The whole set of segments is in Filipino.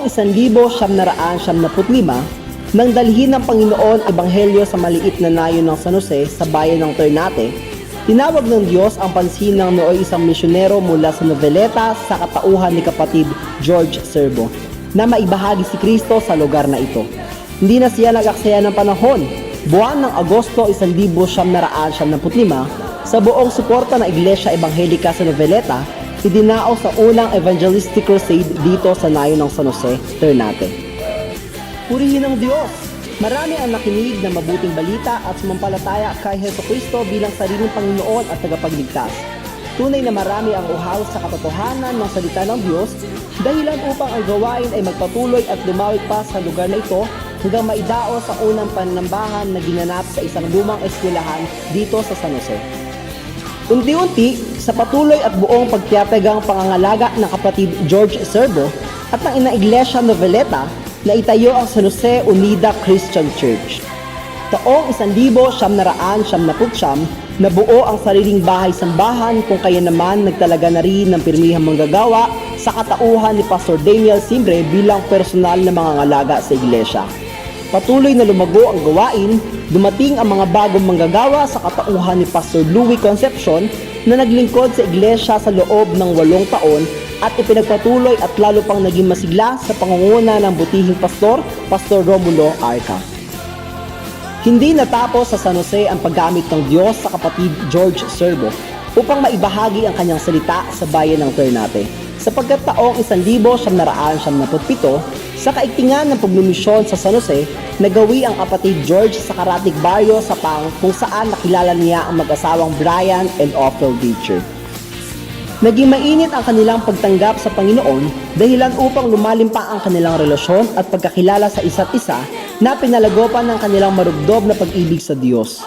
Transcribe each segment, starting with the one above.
Taong 1975, nang dalhin ng Panginoon Ebanghelyo sa maliit na nayon ng San Jose sa bayan ng Ternate, tinawag ng Diyos ang pansin ng nooy isang misyonero mula sa Noveleta sa katauhan ni kapatid George Serbo na maibahagi si Kristo sa lugar na ito. Hindi na siya nag-aksaya ng panahon. Buwan ng Agosto 1975, sa buong suporta ng Iglesia Ebanghelika sa Noveleta, idinao sa unang evangelistic crusade dito sa nayon ng San Jose, Ternate. Purihin ang Diyos! Marami ang nakinig ng mabuting balita at sumampalataya kay Jesucristo bilang sariling Panginoon at tagapagligtas. Tunay na marami ang uhaw sa katotohanan ng salita ng Diyos, dahilan upang ang gawain ay magpatuloy at lumawig pa sa lugar na ito hanggang maidao sa unang panambahan na ginanap sa isang lumang eskwelahan dito sa San Jose. Unti-unti, sa patuloy at buong pagtiyatagang pangangalaga ng kapatid George Serbo at ng Inang Iglesia Noveleta, na itayo ang San Jose Unida Christian Church. Taong 1979, nabuo ang sariling bahay-sambahan kung kaya naman nagtalaga na rin ng pirmihang manggagawa sa katauhan ni Pastor Daniel Simbre bilang personal na mangangalaga sa iglesia. Patuloy na lumago ang gawain, dumating ang mga bagong manggagawa sa katauhan ni Pastor Louis Concepcion na naglingkod sa iglesia sa loob ng 8 taon at ipinagpatuloy at lalo pang naging masigla sa pangunguna ng butihing pastor, Pastor Romulo Arca. Hindi natapos sa San Jose ang paggamit ng Diyos sa kapatid George Serbo upang maibahagi ang kanyang salita sa bayan ng Ternate. Sapagkat taong 1977, sa kaigtingan ng pagmimisyon sa San Jose, nagawi ang kapatid George sa Karatig Barrio sa Pang kung saan nakilala niya ang mag-asawang Brian and Ophel Beecher. Naging mainit ang kanilang pagtanggap sa Panginoon dahilan upang lumalim pa ang kanilang relasyon at pagkakilala sa isa't isa na pinalagopan ng kanilang marugdob na pag-ibig sa Diyos.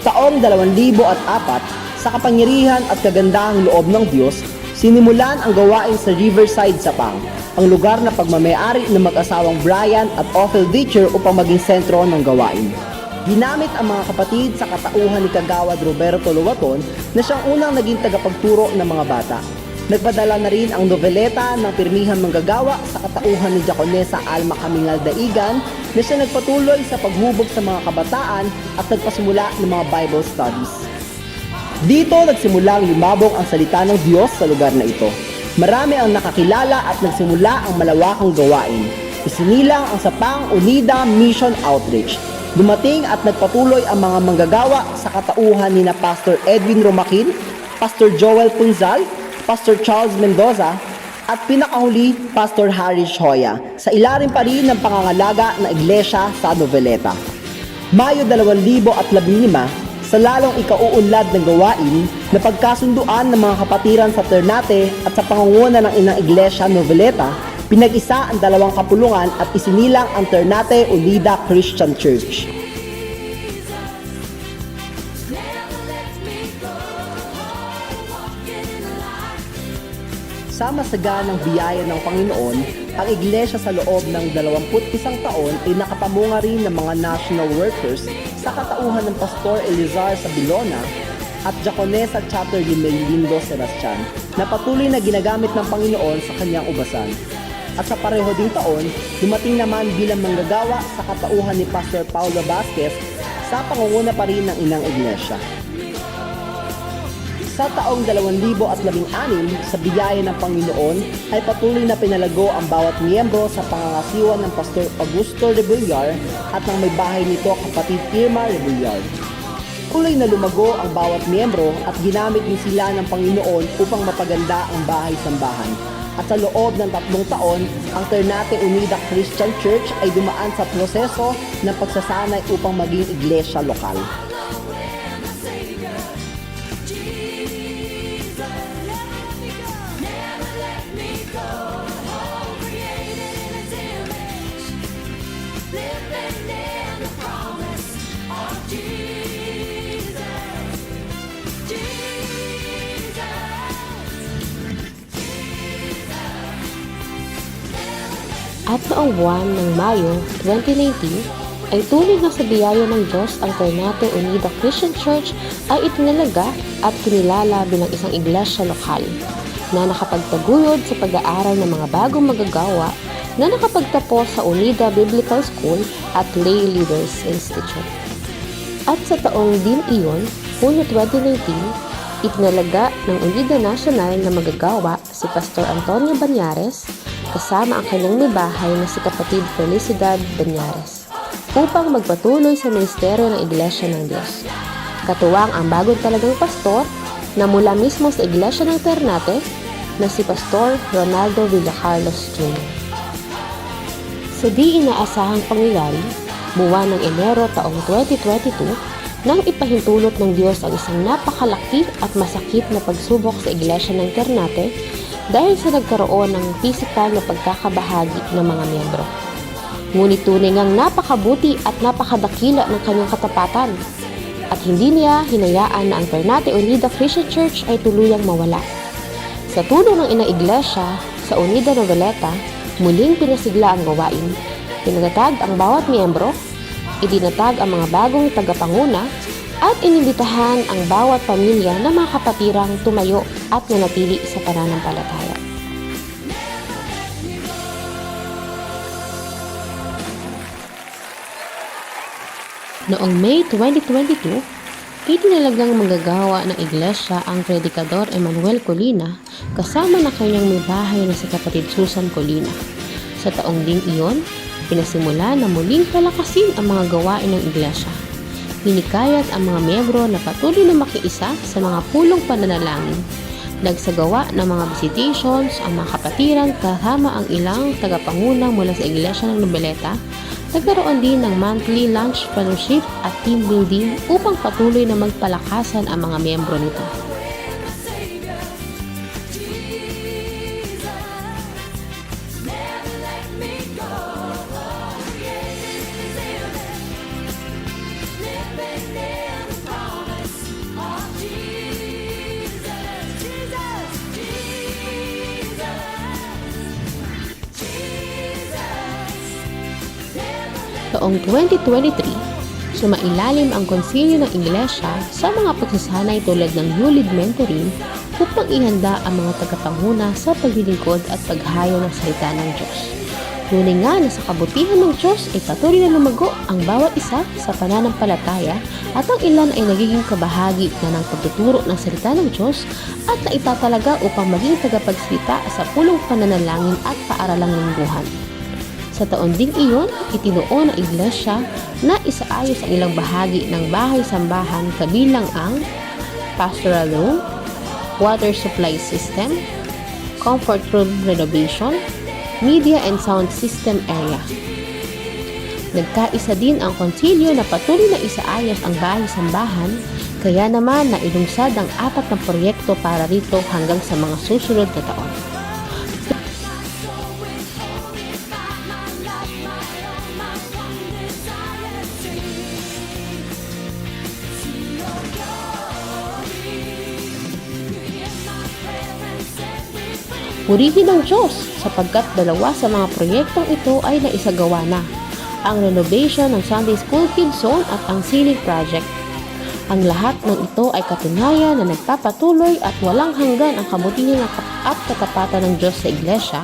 Taong 2004, sa kapangyarihan at kagandahang loob ng Diyos, sinimulan ang gawain sa Riverside sa Pang, ang lugar na pagmamayari ng mag-asawang Brian at Ophel Beecher upang maging sentro ng gawain. Ginamit ang mga kapatid sa katauhan ni Kagawad Roberto Lowaton na siyang unang naging tagapagturo ng mga bata. Nagpadala na rin ang Noveleta ng pirmihang manggagawa sa katauhan ni Diakonesa Alma Camingal Daigan na siya nagpatuloy sa paghubog sa mga kabataan at nagpasimula ng mga Bible studies. Dito nagsimulang lumabog ang salita ng Diyos sa lugar na ito. Marami ang nakakilala at nagsimula ang malawakang gawain. Isinilang ang Sapang Unida Mission Outreach. Dumating at nagpatuloy ang mga manggagawa sa katauhan ni na Pastor Edwin Romaquin, Pastor Joel Punzal, Pastor Charles Mendoza, at pinakahuli Pastor Harry Shoya sa ilalim pa rin ng pangangalaga ng iglesia sa Noveleta. Mayo 2015, sa lalong ikauunlad ng gawain na pagkasunduan ng mga kapatiran sa Ternate at sa pangunguna ng Inang Iglesia Noveleta, pinag-isa ang 2 kapulungan at isinilang ang Ternate Unida Christian Church. Sa masaganang biyaya ng Panginoon, ang iglesia sa loob ng 21 taon ay nakapamunga rin ng mga national workers sa katauhan ng Pastor Elizar Sabilona at Diakonesa Chapter ni Lindo Sebastian na patuloy na ginagamit ng Panginoon sa kanyang ubasan. At sa pareho ding taon, dumating naman bilang manggagawa sa katauhan ni Pastor Paulo Vasquez sa pangunguna pa rin ng Inang Iglesia. Sa taong 2016, sa biyaya ng Panginoon, ay patuloy na pinalago ang bawat miyembro sa pangangasiwa ng Pastor Augusto Rebollar at ng may bahay nito kapatid Irma Rebollar. Tuloy na lumago ang bawat miyembro at ginamit din sila ng Panginoon upang mapaganda ang bahay-sambahan. At sa loob ng 3 taon, ang Ternate Unida Christian Church ay dumaan sa proseso ng pagsasanay upang maging iglesia lokal. At noong buwan ng Mayo 2019 ay tunay na sa biyaya ng Diyos ang Ternate Unida Christian Church ay itinalaga at kinilala bilang isang iglesia lokal na nakapagtaguyod sa pag-aaral ng mga bagong magagawa na nakapagtapos sa Unida Biblical School at Lay Leaders Institute. At sa taong din iyon, Hunyo 2019, itinalaga ng Unida National na magagawa si Pastor Antonio Banyares kasama ang kanyang may bahay na si kapatid Felicidad Banyares upang magpatuloy sa ministeryo ng Iglesia ng Diyos. Katuwang ang bagong talagang pastor na mula mismo sa Iglesia ng Ternate na si Pastor Ronaldo Villacarlos Jr. Sa di inaasahang pangyayari, buwan ng Enero taong 2022, nang ipahintulot ng Diyos ang isang napakalaki at masakit na pagsubok sa Iglesia ng Ternate dahil sa nagkaroon ng pisikal na pagkakabahagi ng mga miyembro. Ngunit tunay ngang napakabuti at napakadakila ng kanyang katapatan at hindi niya hinayaan na ang Ternate Unida Christian Church ay tuluyang mawala. Sa tulong ng Inang Iglesia sa Unida Noveleta, muling pinasigla ang gawain, pinatag ang bawat miyembro, idinatag ang mga bagong tagapanguna, at inibitahan ang bawat pamilya na mga kapatirang tumayo at nanatili sa pananampalataya. Noong May 2022, itinalagang manggagawa ng iglesia ang Predikador Emmanuel Colina kasama na kanyang may bahay na si kapatid Susan Colina. Sa taong ding iyon, pinasimula na muling palakasin ang mga gawain ng iglesia. Hinikayat ang mga miyembro na patuloy na makiisa sa mga pulong pananalangin. Nagsagawa ng mga visitations ang mga kapatiran kasama ang ilang tagapanguna mula sa iglesia ng Noveleta. Nagkaroon din ng monthly lunch fellowship at team building upang patuloy na magpalakasan ang mga miyembro nito. Taong 2023, sumailalim ang konsilyo ng Iglesia sa mga pagsasanay tulad ng Yulid Mentoring upang ihanda ang mga tagapanguna sa paglilingkod at paghayo ng salita ng Diyos. Tunay nga na sa kabutihan ng Diyos ay patuloy na lumago ang bawat isa sa pananampalataya at ang ilan ay nagiging kabahagi na ng pagtuturo ng salita ng Diyos at naitatalaga upang maging tagapagsalita sa pulong pananalangin at paaralang lingguhan. Sa taon ding iyon, itinuon ng Iglesia na isaayos ang ilang bahagi ng bahay-sambahan kabilang ang pastoral room, water supply system, comfort room renovation, media and sound system area. Nagkaisa din ang konsilyo na patuloy na isaayos ang bahay-sambahan, kaya naman nailungsad ang 4 na proyekto para rito hanggang sa mga susunod na taon. Purihin ng Diyos sapagkat 2 sa mga proyektong ito ay naisagawa na, ang renovation ng Sunday School Kids Zone at ang ceiling project. Ang lahat ng ito ay katunayan na nagpapatuloy at walang hanggan ang kabutihan at katapatan ng Diyos sa Iglesia.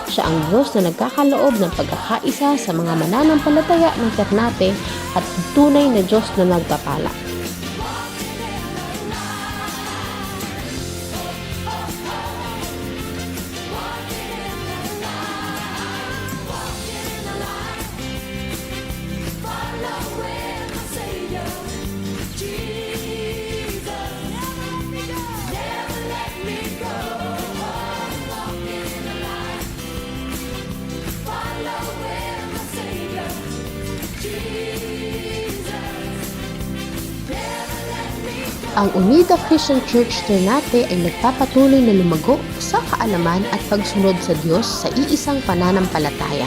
Siya ang Diyos na nagkakaloob ng pagkakaisa sa mga mananampalataya ng Ternate at tunay na Diyos na nagpapala. Ang Unida Christian Church Ternate ay nagpapatuloy na lumago sa kaalaman at pagsunod sa Diyos sa iisang pananampalataya.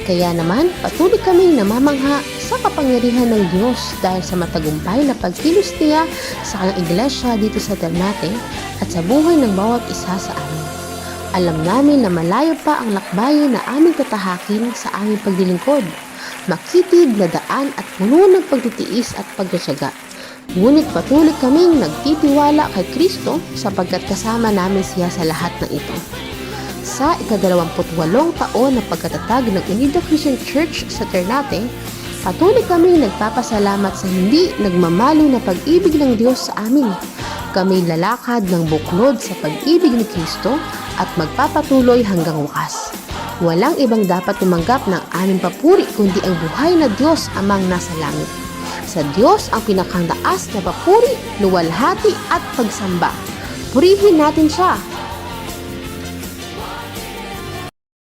Kaya naman, patuloy kaming namamangha sa kapangyarihan ng Diyos dahil sa matagumpay na pagkilos niya sa kanyang iglesia dito sa Ternate at sa buhay ng bawat isa sa amin. Alam namin na malayo pa ang lakbayin na aming tatahakin sa aming paglilingkod. Makitid na daan at puno ng pagtitiis at pagtsatsaga. Ngunit patuloy kaming nagtitiwala kay Kristo sapagkat kasama namin siya sa lahat ng ito. Sa ika-28 taon ng pagkatatag ng Unida Christian Church sa Ternate, patuloy kaming nagpapasalamat sa hindi nagmamalo na pag-ibig ng Diyos sa amin. Kami lalakad ng buklod sa pag-ibig ni Kristo at magpapatuloy hanggang wakas. Walang ibang dapat tumanggap ng aming papuri kundi ang buhay na Diyos amang nasa langit. Sa Diyos ang pinakang taas na papuri, luwalhati at pagsamba. Purihin natin siya